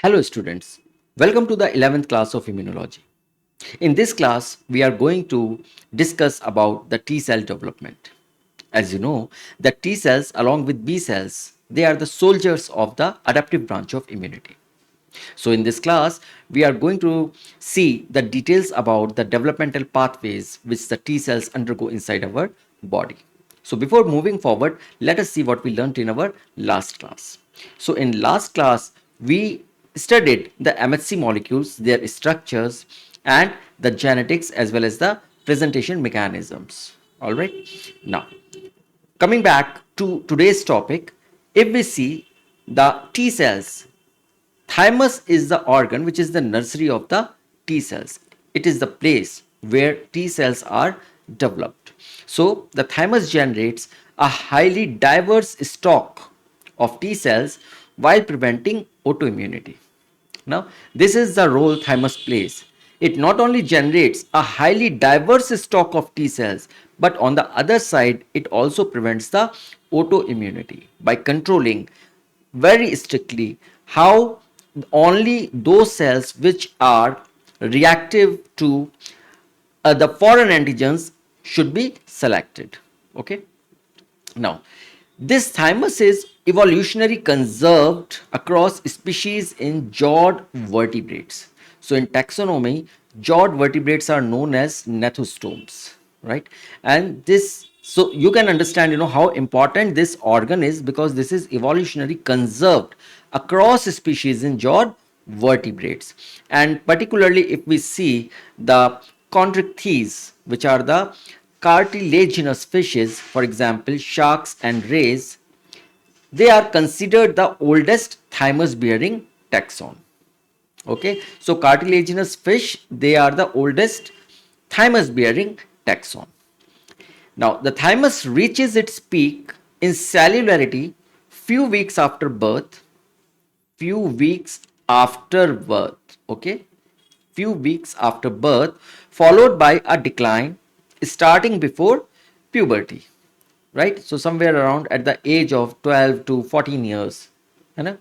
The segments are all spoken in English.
Hello students, welcome to the 11th class of Immunology. In this class, we are going to discuss about the T cell development. As you know, the T cells along with B cells, they are the soldiers of the adaptive branch of immunity. So in this class, we are going to see the details about the developmental pathways which the T cells undergo inside our body. So before moving forward, let us see what we learned in our last class. So in last class, we studied the M.Sc molecules, their structures and the genetics as well as the presentation mechanisms. All right. Now, coming back to today's topic, if we see the T cells, thymus is the organ which is the nursery of the T cells. It is the place where T cells are developed. So the thymus generates a highly diverse stock of T cells while preventing autoimmunity. Now, this is the role thymus plays. It not only generates a highly diverse stock of T cells, but on the other side, it also prevents the autoimmunity by controlling very strictly how only those cells which are reactive to the foreign antigens should be selected. Okay. Now, this thymus is evolutionarily conserved across species in jawed vertebrates. So, in taxonomy, jawed vertebrates are known as gnathostomes, right? And this, so you can understand, how important this organ is because this is evolutionarily conserved across species in jawed vertebrates. And particularly, if we see the chondrichthyes, which are the cartilaginous fishes, for example, sharks and rays, they are considered the oldest thymus bearing taxon. Okay, so cartilaginous fish, they are the oldest thymus bearing taxon. Now, the thymus reaches its peak in cellularity few weeks after birth, few weeks after birth, okay, few weeks after birth, followed by a decline starting before puberty, right? So somewhere around at the age of 12 to 14 years, you know,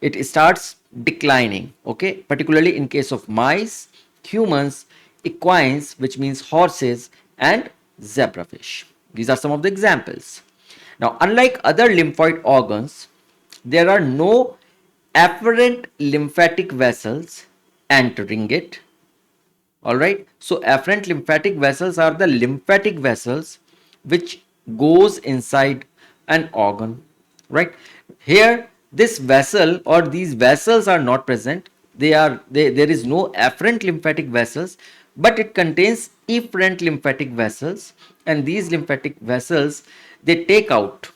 it starts declining, okay, particularly in case of mice, humans, equines, which means horses, and zebrafish. These are some of the examples. Now, unlike other lymphoid organs, there are no afferent lymphatic vessels entering it. All right. So afferent lymphatic vessels are the lymphatic vessels which goes inside an organ, right? Here, this vessel or these vessels are not present. There is no afferent lymphatic vessels, but it contains efferent lymphatic vessels, and these lymphatic vessels, they take out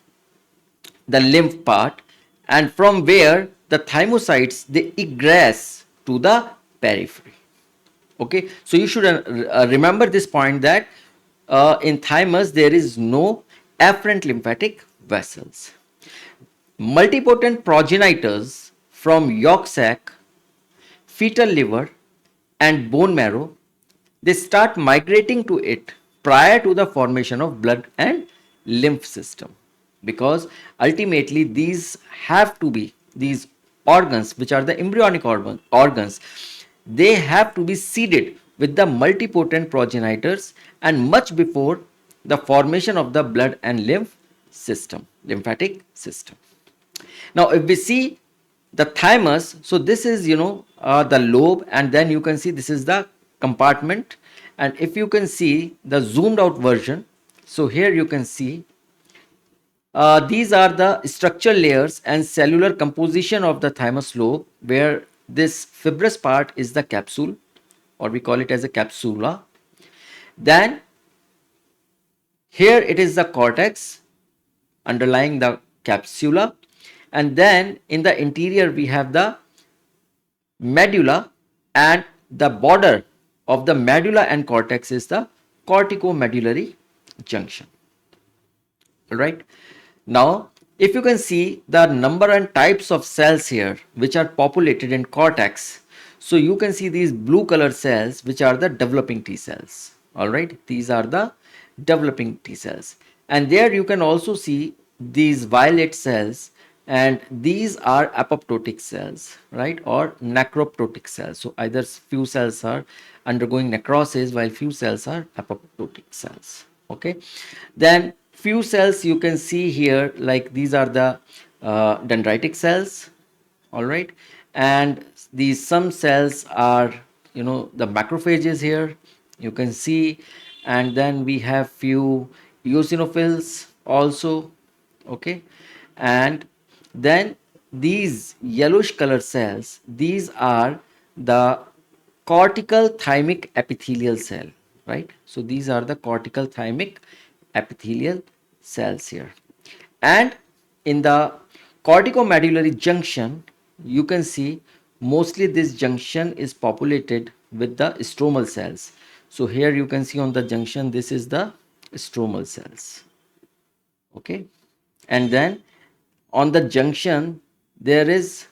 the lymph part, and from where the thymocytes, they egress to the periphery. Okay, so you should remember this point that in thymus there is no afferent lymphatic vessels. Multipotent progenitors from yolk sac, fetal liver, and bone marrow, they start migrating to it prior to the formation of blood and lymph system, because ultimately these have to be, these organs which are the embryonic organs, they have to be seeded with the multipotent progenitors and much before the formation of the blood and lymphatic system. Now, if we see the thymus, so this is, the lobe, and then you can see this is the compartment. And if you can see the zoomed out version, so here you can see these are the structural layers and cellular composition of the thymus lobe, where this fibrous part is the capsule, or we call it as a capsula. Then here it is the cortex underlying the capsula, and then in the interior we have the medulla, and the border of the medulla and cortex is the corticomedullary junction. All right. Now, if you can see the number and types of cells here which are populated in cortex, so you can see these blue color cells which are the developing T cells. All right, these are the developing T cells, and there you can also see these violet cells and these are apoptotic cells, right, or necroptotic cells. So either few cells are undergoing necrosis while few cells are apoptotic cells. Okay, then few cells you can see here, like these are the dendritic cells, all right, and these some cells are, you know, the macrophages here you can see, and then we have few eosinophils also. Okay, and then these yellowish color cells, these are the cortical thymic epithelial cell, right? So these are the cortical thymic epithelial cells here. And in the corticomedullary junction, you can see mostly this junction is populated with the stromal cells. So here you can see on the junction, this is the stromal cells. Okay, and then on the junction there is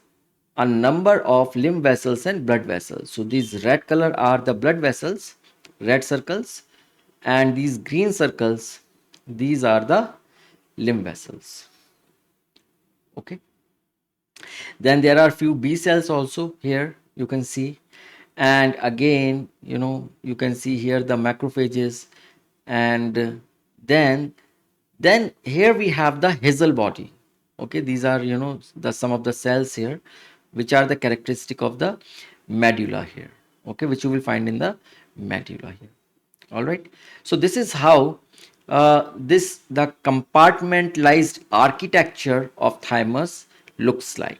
a number of lymph vessels and blood vessels. So these red color are the blood vessels, red circles, and these green circles, these are the lymph vessels. Okay, then there are few B cells also here you can see, and again, you know, you can see here the macrophages, and then here we have the hazel body. Okay, these are, you know, the some of the cells here which are the characteristic of the medulla here. Okay, which you will find in the medulla here. All right, so this is how this the compartmentalized architecture of thymus looks like.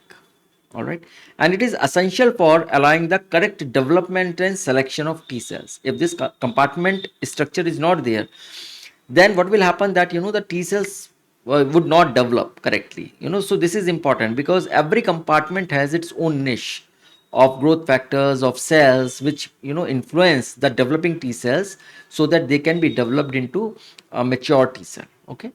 All right, and it is essential for allowing the correct development and selection of T cells. If this compartment structure is not there, then what will happen, that, you know, the T cells would not develop correctly, you know. So this is important because every compartment has its own niche of growth factors of cells which, you know, influence the developing T cells so that they can be developed into a mature T cell. Okay,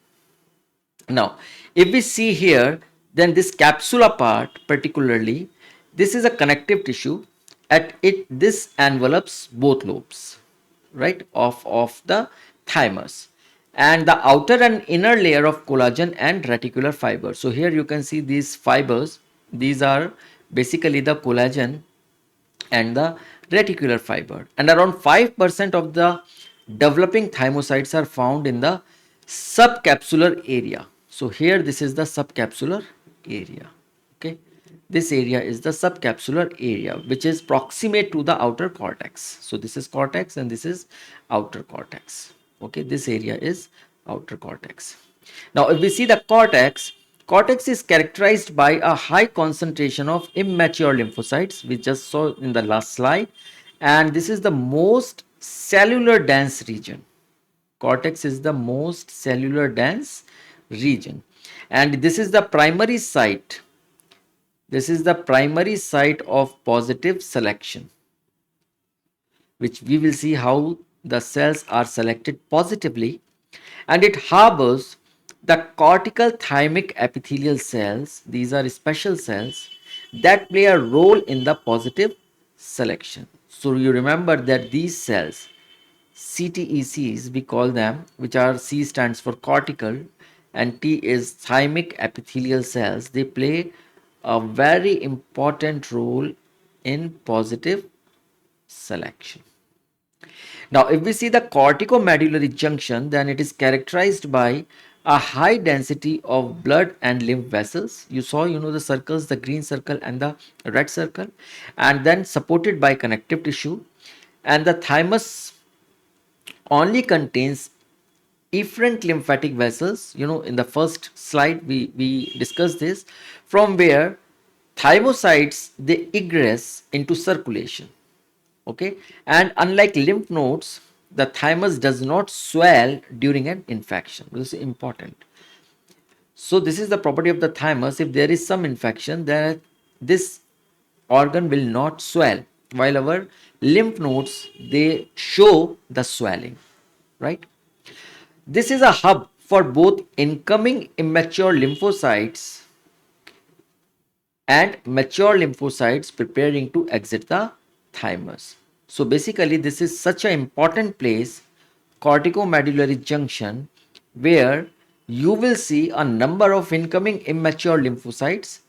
now if we see here, then this capsula part particularly, this is a connective tissue. At it, this envelops both lobes, right, of the thymus, and the outer and inner layer of collagen and reticular fibers. So here you can see these fibers, these are basically the collagen and the reticular fiber, and around 5% of the developing thymocytes are found in the subcapsular area. So here this is the subcapsular area. Okay, this area is the subcapsular area which is proximate to the outer cortex. So this is cortex and this is outer cortex. Okay, this area is outer cortex. Now if we see the cortex, cortex is characterized by a high concentration of immature lymphocytes, we just saw in the last slide, and this is the most cellular dense region. Cortex is the most cellular dense region, and this is the primary site. This is the primary site of positive selection, which we will see how the cells are selected positively, and it harbors the cortical thymic epithelial cells. These are special cells that play a role in the positive selection. So you remember that these cells, CTECs, we call them, which are C stands for cortical and T is thymic epithelial cells. They play a very important role in positive selection. Now, if we see the corticomedullary junction, then it is characterized by a high density of blood and lymph vessels. You saw, you know, the circles, the green circle and the red circle, and then supported by connective tissue. And the thymus only contains efferent lymphatic vessels. You know, in the first slide, we discussed this, from where thymocytes, they egress into circulation. Okay, and unlike lymph nodes, the thymus does not swell during an infection. This is important. So this is the property of the thymus. If there is some infection, then this organ will not swell, while our lymph nodes, they show the swelling, right? This is a hub for both incoming immature lymphocytes and mature lymphocytes preparing to exit the thymus. So basically, this is such an important place, corticomedullary junction, where you will see a number of incoming immature lymphocytes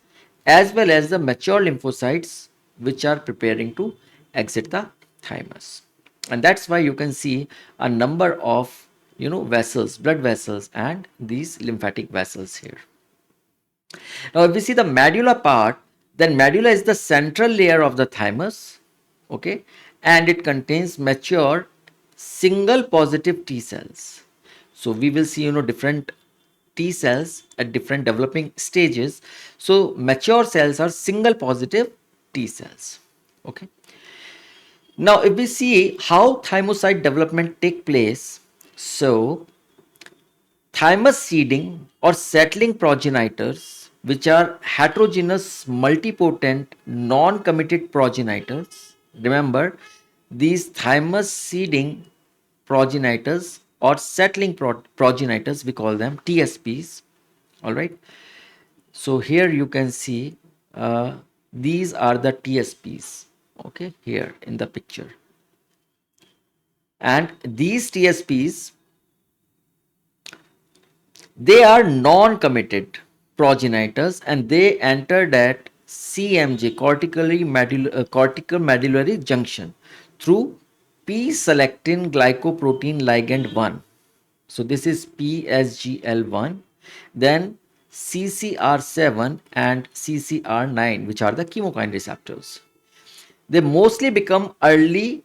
as well as the mature lymphocytes which are preparing to exit the thymus. And that's why you can see a number of vessels, blood vessels, and these lymphatic vessels here. Now, if we see the medulla part, then medulla is the central layer of the thymus, okay, and it contains mature single positive T cells. So we will see different T cells at different developing stages. So mature cells are single positive T cells. Okay. Now, if we see how thymocyte development take place, so thymus seeding or settling progenitors, which are heterogeneous, multipotent, non-committed progenitors. Remember, these thymus seeding progenitors or settling progenitors, we call them TSPs. All right. So here you can see these are the TSPs. Okay, here in the picture. And these TSPs, they are non-committed progenitors and they entered at CMJ, cortical medullary junction, through P-selectin glycoprotein ligand 1. So this is PSGL1, then CCR7 and CCR9, which are the chemokine receptors. They most become early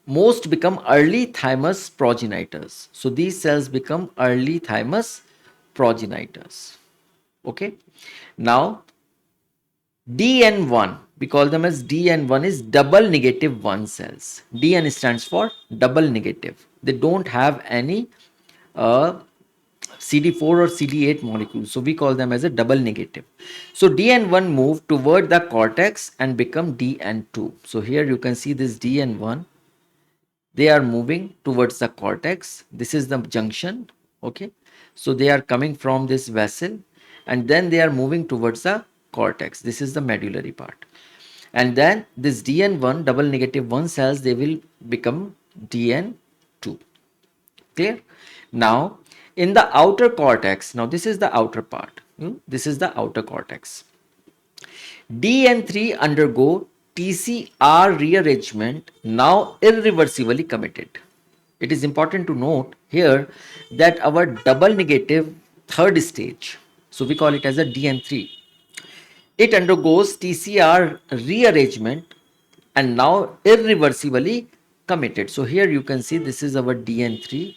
thymus progenitors. So these cells become early thymus progenitors. Okay. Now DN1, we call them as DN1, is double negative 1 cells. DN stands for double negative. They don't have any CD4 or CD8 molecules. So we call them as a double negative. So DN1 move toward the cortex and become DN2. So here you can see this DN1. They are moving towards the cortex. This is the junction. Okay. So they are coming from this vessel and then they are moving towards the cortex. This is the medullary part. And then this DN1, double negative 1 cells, they will become DN2. Clear? Now, in the outer cortex, now this is the outer part. This is the outer cortex. DN3 undergo TCR rearrangement, now irreversibly committed. It is important to note here that our double negative third stage, so we call it as a DN3, it undergoes TCR rearrangement and now irreversibly committed. So here you can see this is our DN3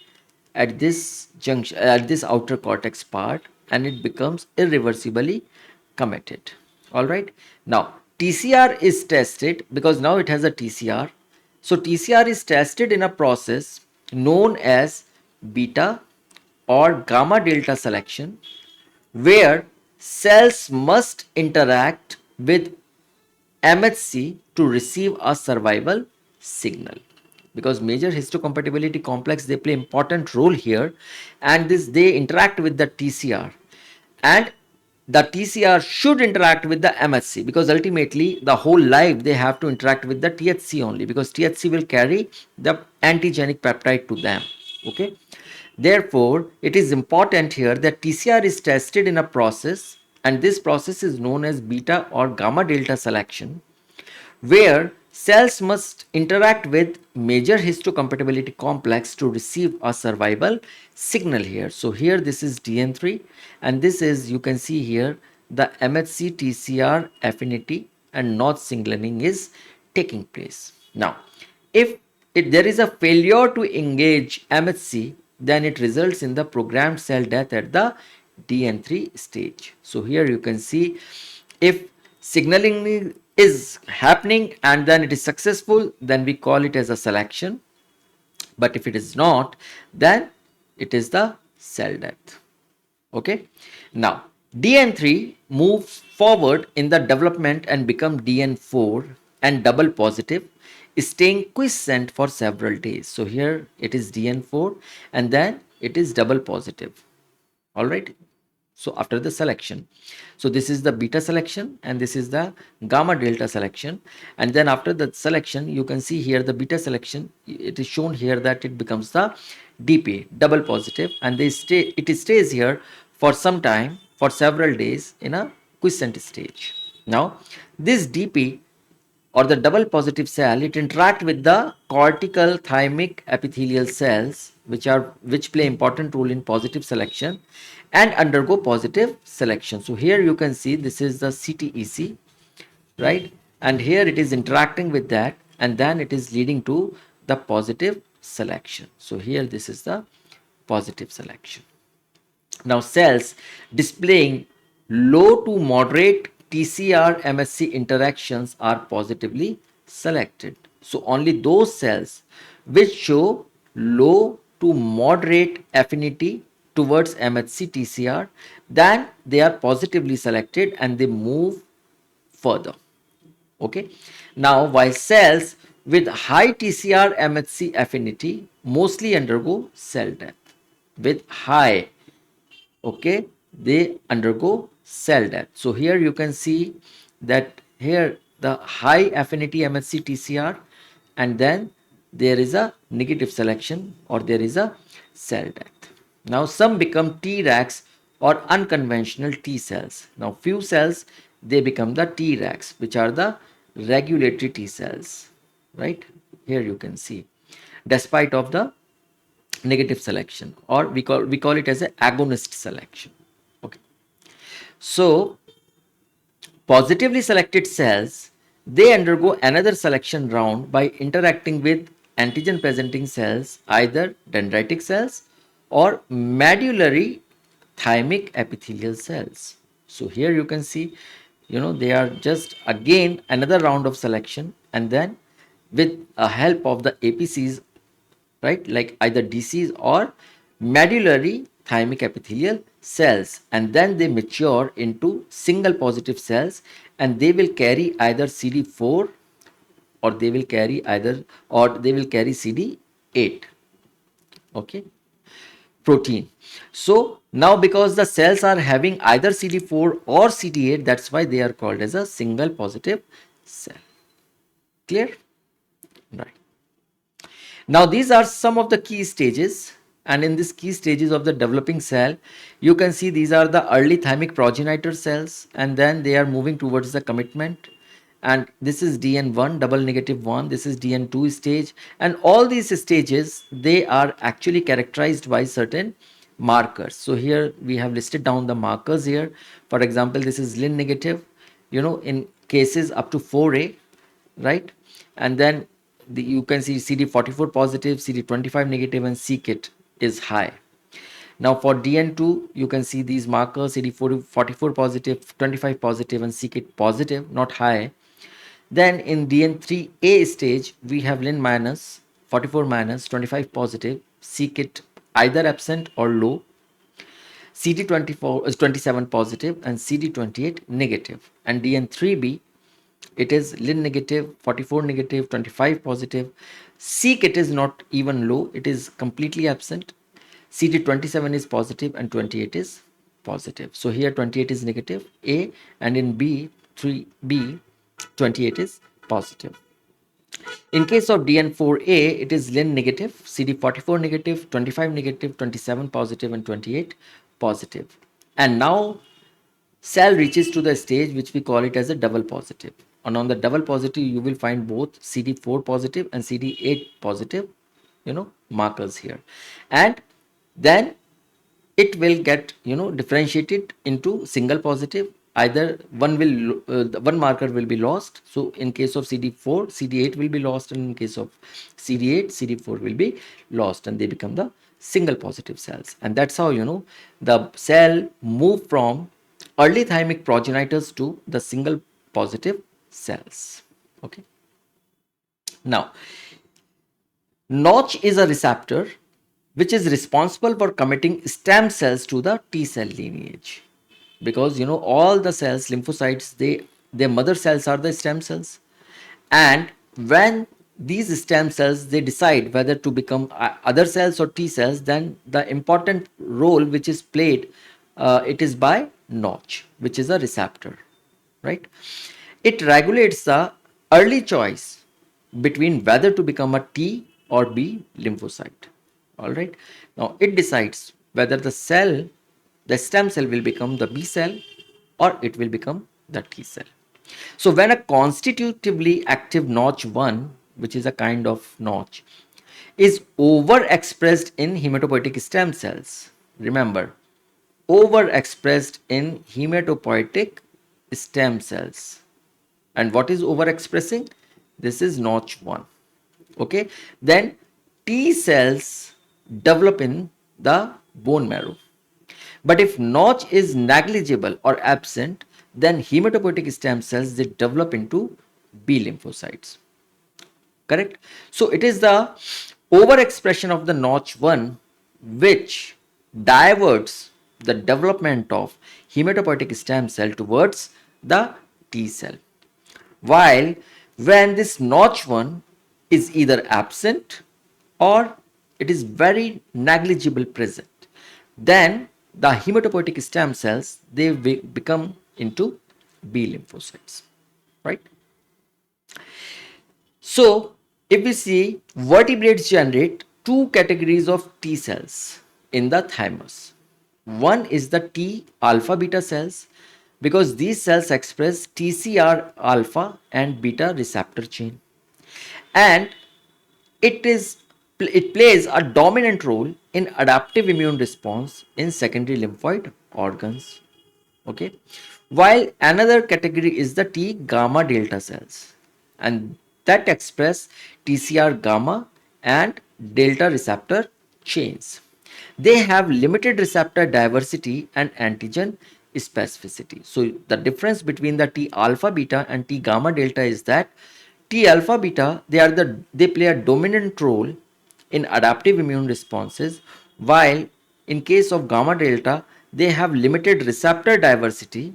at this junction, at this outer cortex part, and it becomes irreversibly committed. All right. Now TCR is tested because now it has a TCR. So TCR is tested in a process known as beta or gamma delta selection, where cells must interact with M.Sc to receive a survival signal, because major histocompatibility complex, they play important role here, and this they interact with the TCR, and the TCR should interact with the M.Sc, because ultimately the whole life they have to interact with the THC only, because THC will carry the antigenic peptide to them. Okay. Therefore, it is important here that TCR is tested in a process, and this process is known as beta or gamma delta selection, where cells must interact with major histocompatibility complex to receive a survival signal here. So here this is DN3, and this is, you can see here, the MHC TCR affinity and notch signaling is taking place. Now, if there is a failure to engage MHC, then it results in the programmed cell death at the DN3 stage. So here you can see, if signaling is happening and then it is successful, then we call it as a selection. But if it is not, then it is the cell death. Okay. Now DN3 moves forward in the development and become DN4 and double positive, staying quiescent for several days. So here it is DN4 and then it is double positive. All right. So after the selection, so this is the beta selection and this is the gamma delta selection, and then after the selection you can see here the beta selection, it is shown here that it becomes the DP double positive, and it stays here for some time, for several days in a quiescent stage. Now, this DP or the double positive cell, it interact with the cortical thymic epithelial cells, which play important role in positive selection and undergo positive selection. So here you can see this is the CTEC, right? And here it is interacting with that, and then it is leading to the positive selection. So here this is the positive selection. Now, cells displaying low to moderate TCR MSC interactions are positively selected. So, only those cells which show low to moderate affinity towards MHC TCR, then they are positively selected and they move further. Okay. Now, while cells with high TCR MHC affinity mostly undergo cell death. With high, okay, they undergo cell death. So here you can see that here the high affinity MHC TCR, and then there is a negative selection or there is a cell death. Now some become Tregs or unconventional T cells. Now few cells, they become the Tregs, which are the regulatory T cells, right? Here you can see, despite of the negative selection, or we call it as a agonist selection. Okay, so positively selected cells, they undergo another selection round by interacting with antigen presenting cells, either dendritic cells or medullary thymic epithelial cells. So here you can see, they are just again another round of selection, and then with a help of the APCs, right, like either DCs or medullary thymic epithelial cells, and then they mature into single positive cells, and they will carry either CD4 or they will carry CD8, okay, protein. So now because the cells are having either CD4 or CD8, that's why they are called as a single positive cell. Clear? Right. Now, these are some of the key stages, and in these key stages of the developing cell, you can see these are the early thymic progenitor cells, and then they are moving towards the commitment. And this is DN1, double negative 1, this is DN2 stage, and all these stages, they are actually characterized by certain markers. So here we have listed down the markers here. For example, this is Lin negative, in cases up to 4A, right? And then you can see CD44 positive, CD25 negative, and c-KIT is high. Now for DN2, you can see these markers, CD44 positive, 25 positive, and c-KIT positive, not high. Then in DN3A stage, we have Lin minus, 44 minus, 25 positive, c-KIT either absent or low, CD24 is 27 positive, and CD28 negative. And DN3B, it is Lin negative, 44 negative, 25 positive. c-KIT is not even low, it is completely absent. CD27 is positive and 28 is positive. So here 28 is negative A, and in B, 3B, 28 is positive. In case of DN4A, it is Lin negative, CD44 negative, 25 negative, 27 positive, and 28 positive. And now cell reaches to the stage which we call it as a double positive. And on the double positive, you will find both CD4 positive and CD8 positive, markers here. And then it will get, differentiated into single positive. Either one marker will be lost. So in case of CD4, CD8 will be lost, and in case of CD8, CD4 will be lost, and they become the single positive cells. And that's how, the cell move from early thymic progenitors to the single positive cells. Okay. Now, Notch is a receptor which is responsible for committing stem cells to the T cell lineage, because all the cells, lymphocytes, their mother cells are the stem cells, and when these stem cells, they decide whether to become other cells or T cells, then the important role which is played, it is by Notch, which is a receptor, right? It regulates the early choice between whether to become a T or B lymphocyte. All right. Now it decides whether the cell the stem cell will become the B cell or it will become the T cell. So when a constitutively active Notch1, which is a kind of notch, is overexpressed in hematopoietic stem cells, remember, overexpressed in hematopoietic stem cells. And what is overexpressing? This is Notch1. Okay, then T cells develop in the bone marrow. But if notch is negligible or absent, then hematopoietic stem cells they develop into B lymphocytes. Correct? So it is the overexpression of the Notch1 which diverts the development of hematopoietic stem cell towards the T cell. While when this Notch1 is either absent or it is very negligible present, then the hematopoietic stem cells they become into B lymphocytes, right? So if we see, vertebrates generate two categories of T cells in the thymus. One is the T alpha beta cells because these cells express TCR alpha and beta receptor chain, and it is it plays a dominant role in adaptive immune response in secondary lymphoid organs. Okay, while another category is the T gamma delta cells, and that express TCR gamma and delta receptor chains. They have limited receptor diversity and antigen specificity. So the difference between the T alpha beta and T gamma delta is that T alpha beta they play a dominant role in adaptive immune responses, while in case of gamma delta they have limited receptor diversity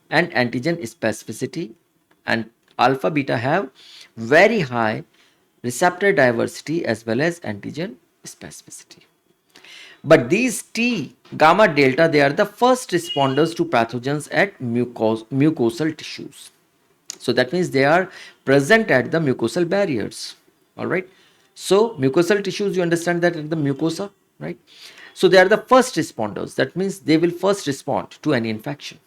and antigen specificity, and alpha beta have very high receptor diversity as well as antigen specificity. But these T gamma delta they are the first responders to pathogens at mucosal tissues. So that means they are present at the mucosal barriers. All right. So mucosal tissues, you understand that in the mucosa, right? So they are the first responders. That means they will first respond to any infection.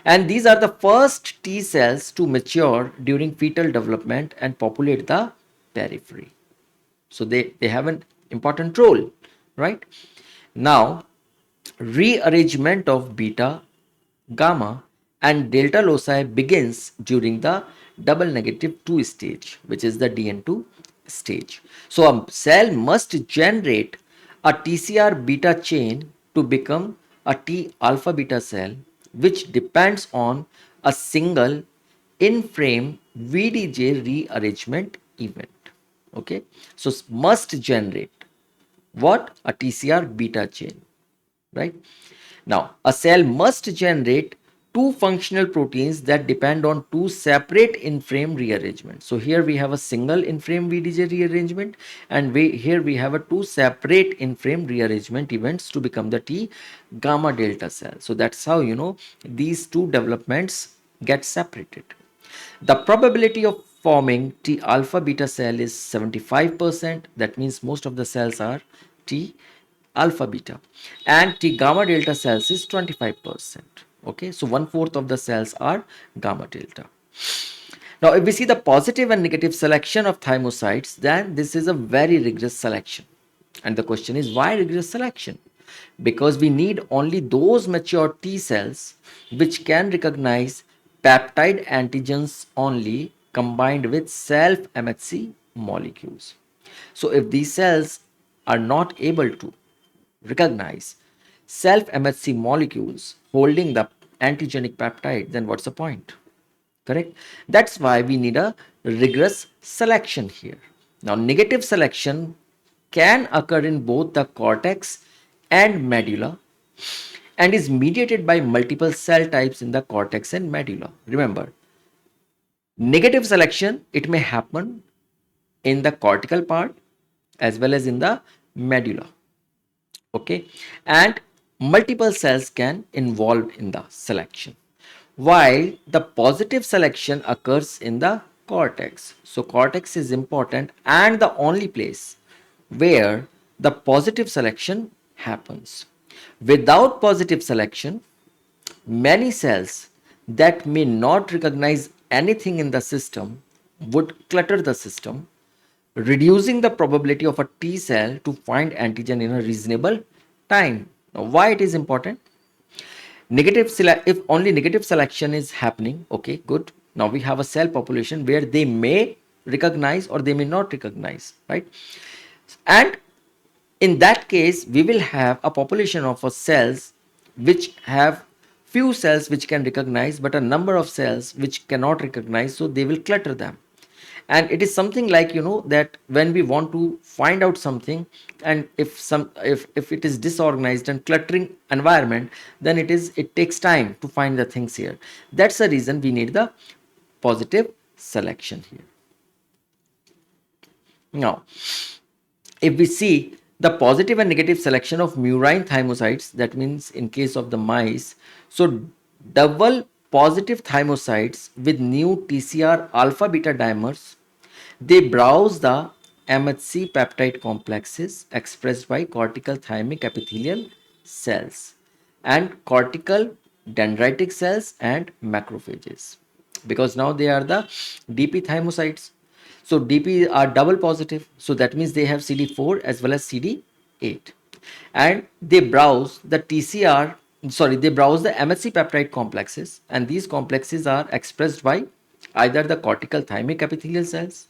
And these are the first T cells to mature during fetal development and populate the periphery. So they have an important role, right? Now, rearrangement of beta, gamma, and delta loci begins during the double negative 2 stage, which is the DN2 stage. So a cell must generate a TCR beta chain to become a T alpha beta cell, which depends on a single in frame VDJ rearrangement event. Okay, so must generate what? A TCR beta chain, right? Now, a cell must generate two functional proteins that depend on two separate in-frame rearrangements. So here we have a single in-frame VDJ rearrangement, and here we have a two separate in-frame rearrangement events to become the T gamma delta cell. So that's how these two developments get separated. The probability of forming T alpha beta cell is 75%. That means most of the cells are T alpha beta, and T gamma delta cells is 25%. Okay, so 1/4 of the cells are gamma delta. Now, if we see the positive and negative selection of thymocytes, then this is a very rigorous selection. And the question is, why rigorous selection? Because we need only those mature T cells which can recognize peptide antigens only combined with self MHC molecules. So if these cells are not able to recognize self MHC molecules holding the antigenic peptide, then what's the point? Correct? That's why we need a rigorous selection here. Now, negative selection can occur in both the cortex and medulla and is mediated by multiple cell types in the cortex and medulla. Remember, negative selection, it may happen in the cortical part as well as in the medulla. Okay, and multiple cells can involve in the selection, while the positive selection occurs in the cortex. So cortex is important and the only place where the positive selection happens. Without positive selection, many cells that may not recognize anything in the system would clutter the system, reducing the probability of a T cell to find antigen in a reasonable time. Now, why it is important? If only negative selection is happening, okay, good. Now we have a cell population where they may recognize or they may not recognize, right? And in that case, we will have a population of cells which have few cells which can recognize, but a number of cells which cannot recognize, so they will clutter them. And it is something like, that when we want to find out something, and if it is disorganized and cluttering environment, then it takes time to find the things here. That's the reason we need the positive selection here. Now, if we see the positive and negative selection of murine thymocytes, that means in case of the mice, so double positive thymocytes with new TCR alpha beta dimers, they browse the M.Sc peptide complexes expressed by cortical thymic epithelial cells and cortical dendritic cells and macrophages, because now they are the DP thymocytes. So DP are double positive, so that means they have CD4 as well as CD8, and they browse the they browse the M.Sc peptide complexes, and these complexes are expressed by either the cortical thymic epithelial cells,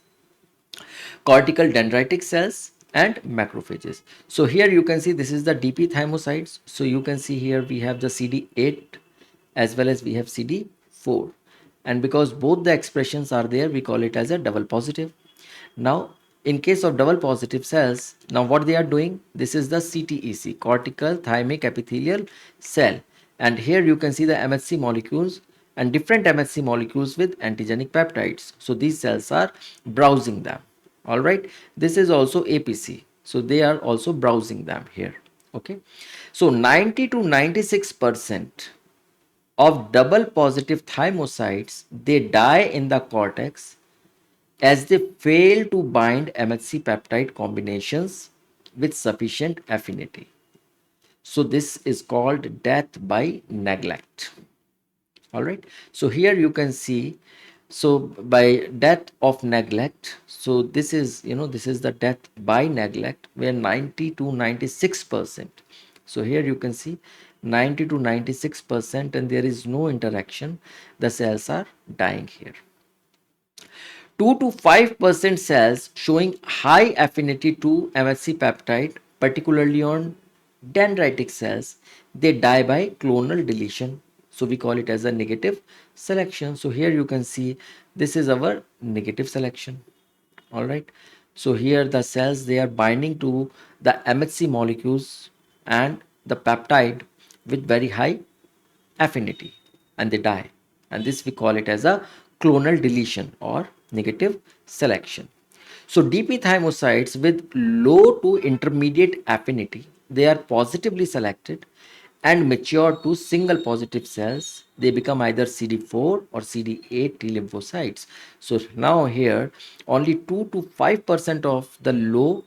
cortical dendritic cells and macrophages. So here you can see this is the DP thymocytes. So you can see here we have the CD8 as well as we have CD4, and because both the expressions are there, we call it as a double positive. Now in case of double positive cells, now what they are doing, this is the CTEC, cortical thymic epithelial cell, and here you can see the MHC molecules and different MHC molecules with antigenic peptides. So these cells are browsing them. All right, this is also APC, so they are also browsing them here. Okay, so 90 to 96% of double positive thymocytes, they die in the cortex as they fail to bind MHC peptide combinations with sufficient affinity. So this is called death by neglect. All right, so here you can see, so by death of neglect, so this is the death by neglect where 90 to 96%. So here you can see 90 to 96%, and there is no interaction, the cells are dying here. 2 to 5% cells showing high affinity to MHC peptide, particularly on dendritic cells, they die by clonal deletion. So we call it as a negative selection. So here you can see this is our negative selection. All right. So here the cells, they are binding to the MHC molecules and the peptide with very high affinity, and they die, and this we call it as a clonal deletion or negative selection. So DP thymocytes with low to intermediate affinity, they are positively selected and mature to single positive cells. They become either CD4 or CD8 T lymphocytes. So now here only 2 to 5% of the low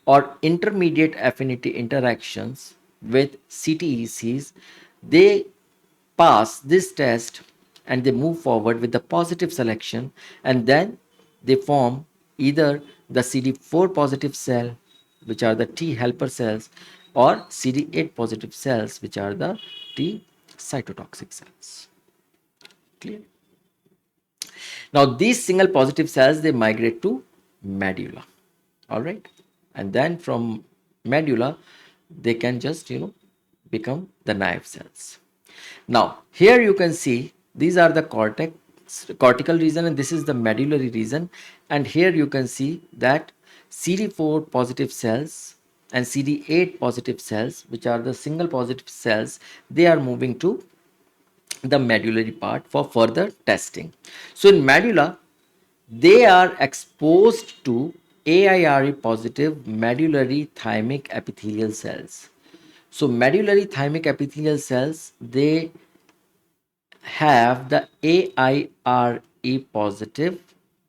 or intermediate affinity interactions with CTECs, they pass this test and they move forward with the positive selection, and then they form either the CD4 positive cell, which are the T helper cells, or CD8 positive cells, which are the T cytotoxic cells. Clear? Now these single positive cells, they migrate to medulla. All right, and then from medulla they can just become the naive cells. Now here you can see these are the cortical region, and this is the medullary region, and here you can see that CD4 positive cells and CD8 positive cells, which are the single positive cells, they are moving to the medullary part for further testing. So in medulla, they are exposed to AIRE positive medullary thymic epithelial cells. So medullary thymic epithelial cells, they have the AIRE positive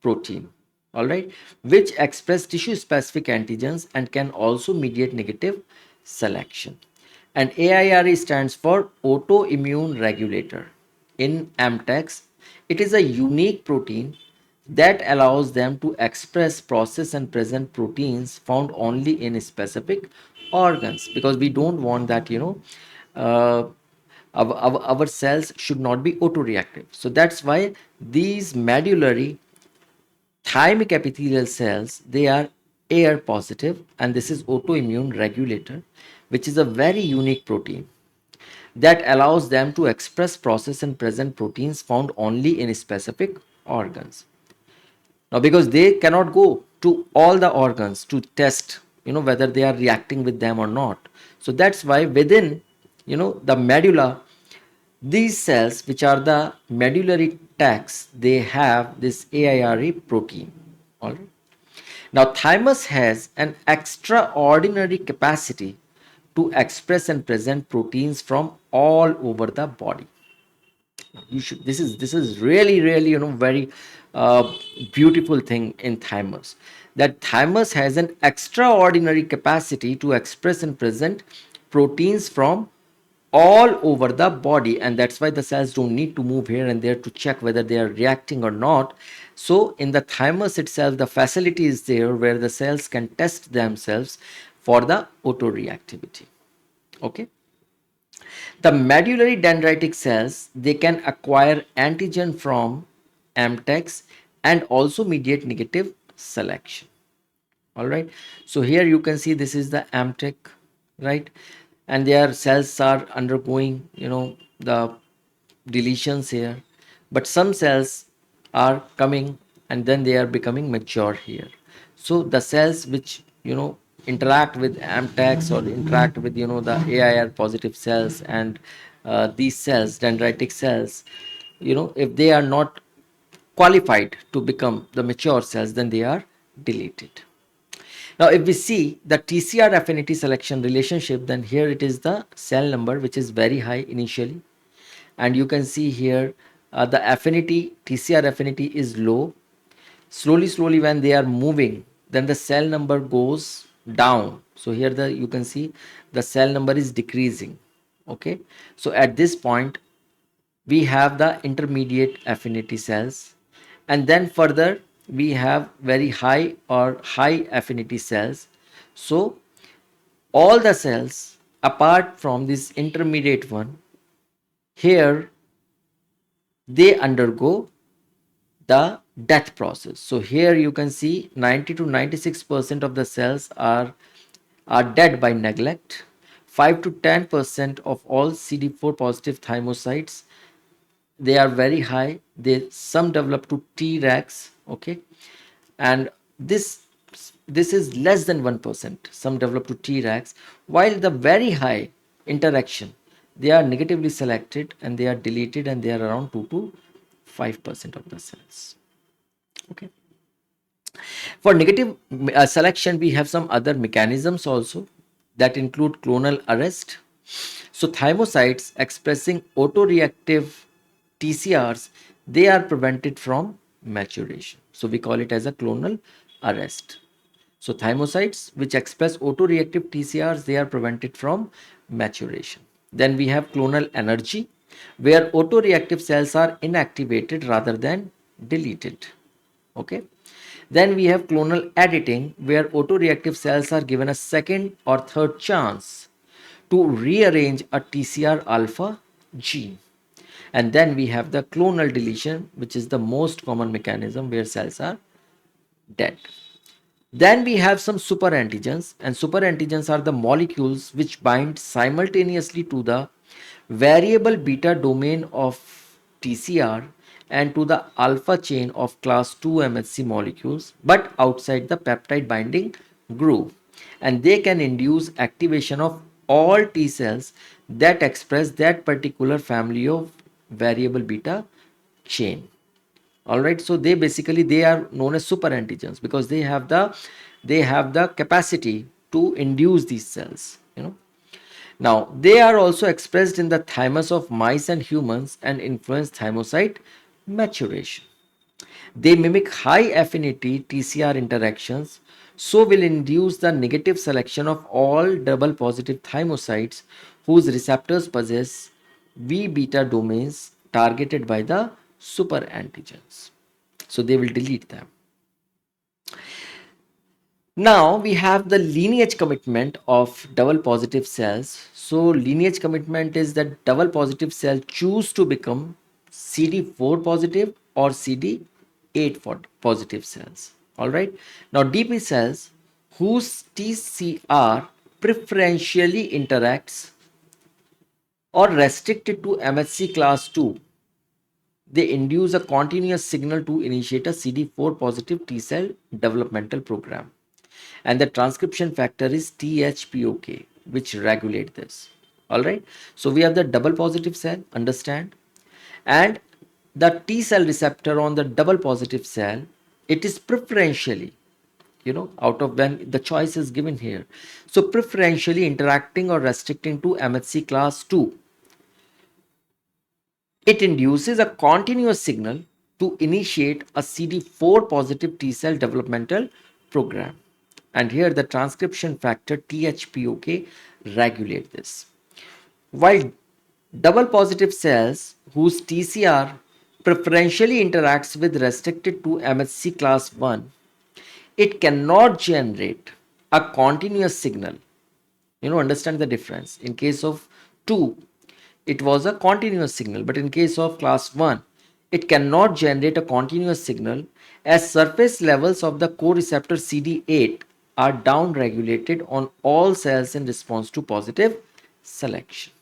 protein, all right, which express tissue specific antigens and can also mediate negative selection. And AIRE stands for autoimmune regulator. In M.Techs, it is a unique protein that allows them to express, process, and present proteins found only in specific organs, because we don't want that, uh, our cells should not be autoreactive. So that's why these medullary thymic epithelial cells, they are air positive, and this is autoimmune regulator, which is a very unique protein that allows them to express, process, and present proteins found only in specific organs. Now, because they cannot go to all the organs to test, whether they are reacting with them or not. So that's why within, the medulla, these cells, which are the medullary tags, they have this AIRE protein. All right. Now, thymus has an extraordinary capacity to express and present proteins from all over the body. You should, this is really, really, very beautiful thing in thymus, that thymus has an extraordinary capacity to express and present proteins from all over the body, and that's why the cells don't need to move here and there to check whether they are reacting or not. So in the thymus itself, the facility is there where the cells can test themselves for the autoreactivity. Okay. The medullary dendritic cells, they can acquire antigen from M.Techs and also mediate negative selection. All right. So here you can see this is the M.Tech, right? And their cells are undergoing, the deletions here. But some cells are coming and then they are becoming mature here. So the cells which, interact with M.Techs or interact with, the AIR positive cells, and these cells, dendritic cells, if they are not qualified to become the mature cells, then they are deleted. Now, if we see the TCR affinity selection relationship, then here it is the cell number which is very high initially, and you can see here the affinity, TCR affinity is low. Slowly when they are moving, then the cell number goes down. So here you can see the cell number is decreasing. Okay, so at this point we have the intermediate affinity cells, and then further we have very high or high affinity cells. So all the cells apart from this intermediate one, here they undergo the death process. So here you can see 90 to 96% of the cells are dead by neglect. 5 to 10% of all CD4 positive thymocytes, they are very high. They some develop to Tregs, okay, and this is less than 1%. Some develop to Tregs, while the very high interaction, they are negatively selected and they are deleted, and they are around 2 to 5% of the cells. Okay. For negative selection, we have some other mechanisms also that include clonal arrest. So thymocytes expressing autoreactive TCRs, they are prevented from maturation. So we call it as a clonal arrest. So thymocytes which express autoreactive TCRs, they are prevented from maturation. Then we have clonal energy, where autoreactive cells are inactivated rather than deleted. Okay. Then we have clonal editing, where autoreactive cells are given a second or third chance to rearrange a TCR alpha gene. And then we have the clonal deletion, which is the most common mechanism where cells are dead. Then we have some superantigens, and superantigens are the molecules which bind simultaneously to the variable beta domain of TCR and to the alpha chain of class 2 M.Sc molecules, but outside the peptide binding groove. And they can induce activation of all T cells that express that particular family of variable beta chain. All right, so they are known as superantigens because they have the capacity to induce these cells. Now they are also expressed in the thymus of mice and humans and influence thymocyte maturation. They mimic high affinity TCR interactions, so will induce the negative selection of all double positive thymocytes whose receptors possess V beta domains targeted by the super antigens. So they will delete them. Now we have the lineage commitment of double positive cells. So lineage commitment is that double positive cell choose to become CD4 positive or CD8 positive cells. All right. Now DP cells whose TCR preferentially interacts or restricted to MHC class 2, they induce a continuous signal to initiate a CD4 positive T cell developmental program. And the transcription factor is THPOK, which regulate this. All right. So we have the double positive cell, understand, and the T cell receptor on the double positive cell, it is preferentially, out of when the choice is given here. So preferentially interacting or restricting to MHC class 2. It induces a continuous signal to initiate a CD4 positive T cell developmental program. And here the transcription factor THPOK regulate this. While double positive cells whose TCR preferentially interacts with restricted to MHC class 1, it cannot generate a continuous signal. Understand the difference. In case of 2, it was a continuous signal, but in case of class 1, it cannot generate a continuous signal as surface levels of the co-receptor CD8 are down regulated on all cells in response to positive selection.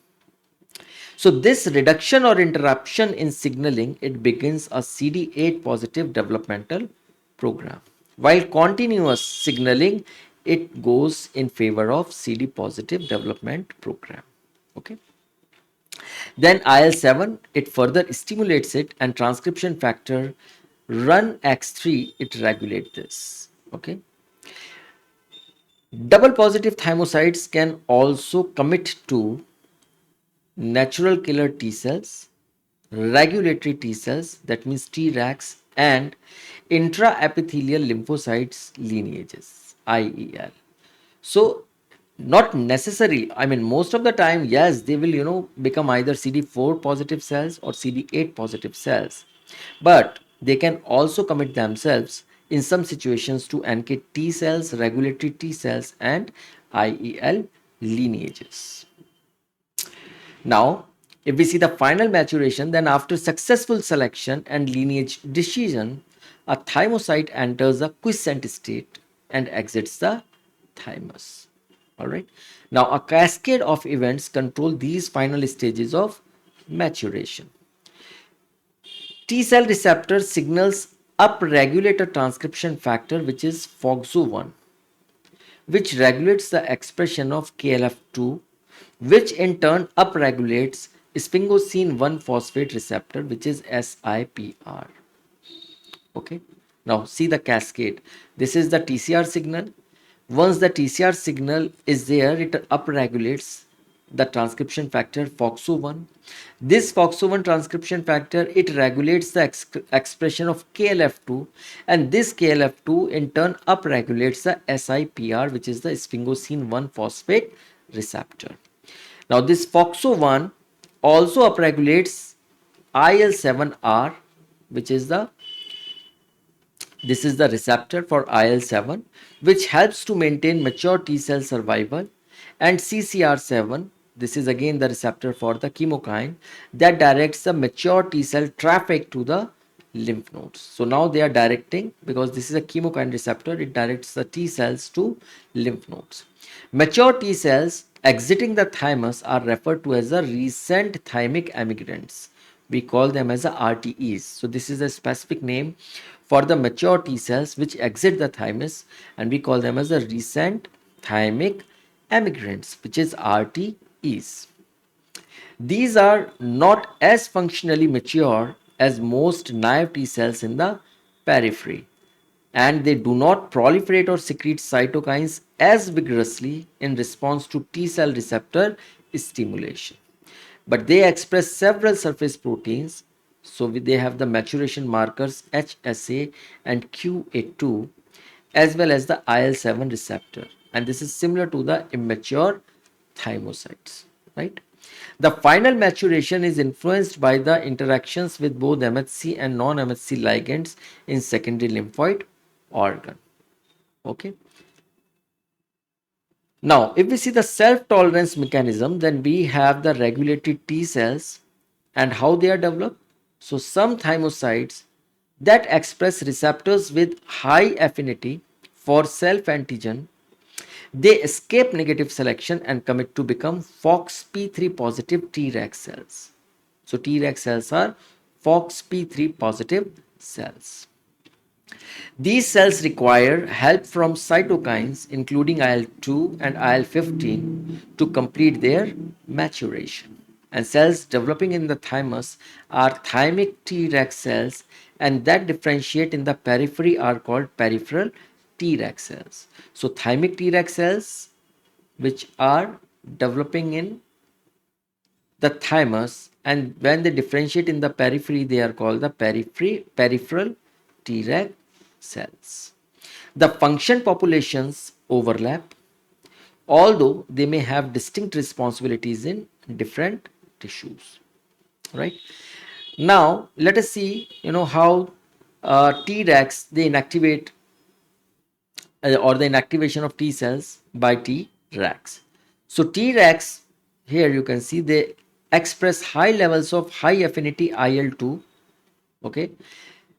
So this reduction or interruption in signaling, it begins a CD8 positive developmental program. While continuous signaling, it goes in favor of CD positive development program. Okay. Then IL-7, it further stimulates it, and transcription factor RUNX3, it regulates this. Okay. Double positive thymocytes can also commit to natural killer T cells, regulatory T cells, that means Tregs, and intraepithelial lymphocytes lineages, IEL. So not necessarily, I mean, most of the time, yes, they will, become either CD4 positive cells or CD8 positive cells, but they can also commit themselves in some situations to NK T cells, regulatory T cells, and IEL lineages. Now, if we see the final maturation, then after successful selection and lineage decision, a thymocyte enters a quiescent state and exits the thymus. All right. Now, a cascade of events control these final stages of maturation. T cell receptor signals upregulate a transcription factor, which is FOXO1, which regulates the expression of KLF2, which in turn upregulates sphingosine 1 phosphate receptor, which is SIPR. Okay. Now see the cascade. This is the TCR signal. Once the TCR signal is there, it upregulates the transcription factor FOXO1. This FOXO1 transcription factor, it regulates the expression of KLF2, and this KLF2 in turn upregulates the SIPR, which is the sphingosine 1 phosphate receptor. Now this FOXO1 also upregulates IL-7R, which is the receptor for IL-7, which helps to maintain mature T cell survival, and CCR7, this is again the receptor for the chemokine that directs the mature T cell traffic to the lymph nodes. So now they are directing, because this is a chemokine receptor, it directs the T cells to lymph nodes. Mature T cells exiting the thymus are referred to as the recent thymic emigrants. We call them as the RTEs. So this is a specific name for the mature T cells which exit the thymus, and we call them as the recent thymic emigrants, which is RTEs. These are not as functionally mature as most naive T cells in the periphery, and they do not proliferate or secrete cytokines as vigorously in response to T cell receptor stimulation. But they express several surface proteins. So they have the maturation markers HSA and QA2, as well as the IL-7 receptor. And this is similar to the immature thymocytes. right? The final maturation is influenced by the interactions with both MHC and non-MHC ligands in secondary lymphoid organ. Okay. Now, if we see the self-tolerance mechanism, then we have the regulatory T cells and how they are developed. So, some thymocytes that express receptors with high affinity for self-antigen, they escape negative selection and commit to become FOXP3 positive Treg cells. So, Treg cells are FOXP3 positive cells. These cells require help from cytokines including IL-2 and IL-15 to complete their maturation. And cells developing in the thymus are thymic Treg cells, and that differentiate in the periphery are called peripheral Treg cells. So thymic Treg cells which are developing in the thymus, and when they differentiate in the periphery they are called the peripheral Treg cells. The function populations overlap, although they may have distinct responsibilities in different tissues, right? Now let us see how Tregs they inactivate or the inactivation of T cells by Tregs. So Tregs, here you can see they express high levels of high affinity IL-2, okay,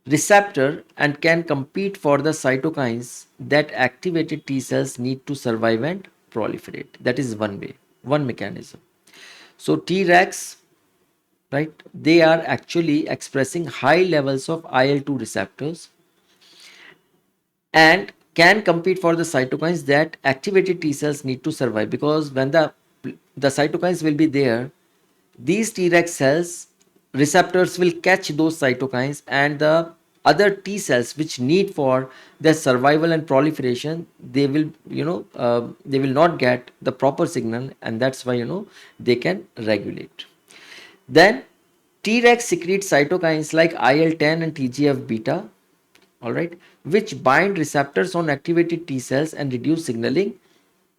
receptor, and can compete for the cytokines that activated T cells need to survive and proliferate. That is one way, one mechanism. So Tregs, right, they are actually expressing high levels of IL-2 receptors and can compete for the cytokines that activated T cells need to survive, because when the cytokines will be there, these Treg cells receptors will catch those cytokines, and the other T cells which need for their survival and proliferation, they will they will not get the proper signal, and that's why they can regulate. Then Tregs secrete cytokines like IL-10 and TGF beta, all right, which bind receptors on activated T cells and reduce signaling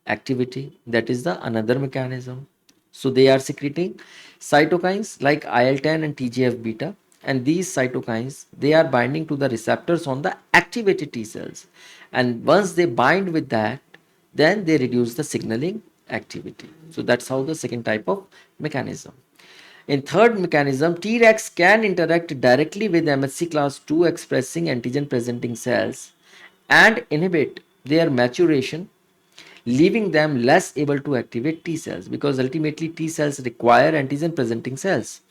activity. That is the another mechanism. So they are secreting cytokines like IL-10 and TGF beta, and these cytokines they are binding to the receptors on the activated T cells, and once they bind with that, then they reduce the signaling activity. So that's how the second type of mechanism. In third mechanism, Tregs can interact directly with MHC class II expressing antigen presenting cells and inhibit their maturation, leaving them less able to activate T cells, because ultimately T cells require antigen presenting cells.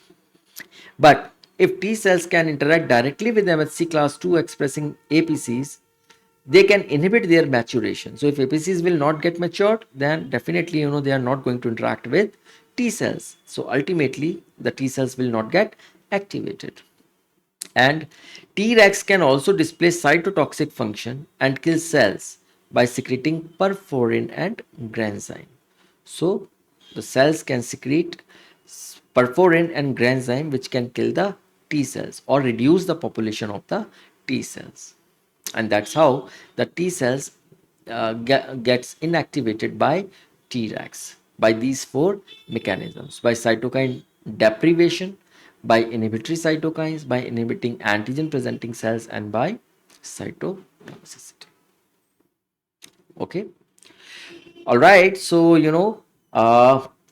But if T cells can interact directly with MHC class II expressing APCs, they can inhibit their maturation. So if APCs will not get matured, then definitely they are not going to interact with T cells. So ultimately the T cells will not get activated. And Tregs can also display cytotoxic function and kill cells by secreting perforin and granzyme. So the cells can secrete perforin and granzyme, which can kill the T cells or reduce the population of the T cells. And that's how the T cells gets inactivated by Tregs, by these four mechanisms: by cytokine deprivation, by inhibitory cytokines, by inhibiting antigen presenting cells, and by cytotoxicity. Okay. All right. So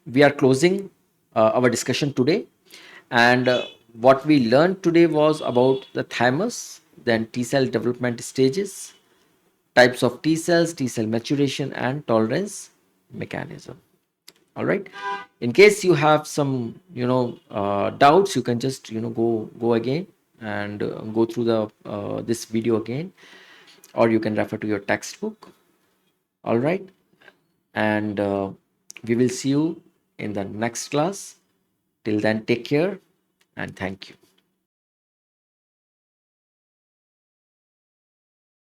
we are closing our discussion today, and what we learned today was about the thymus, then T cell development stages, types of T cells, T cell maturation, and tolerance mechanism. All right. In case you have some doubts, you can just go again and go through the this video again, or you can refer to your textbook. All right. And we will see you in the next class. Till then, take care and thank you.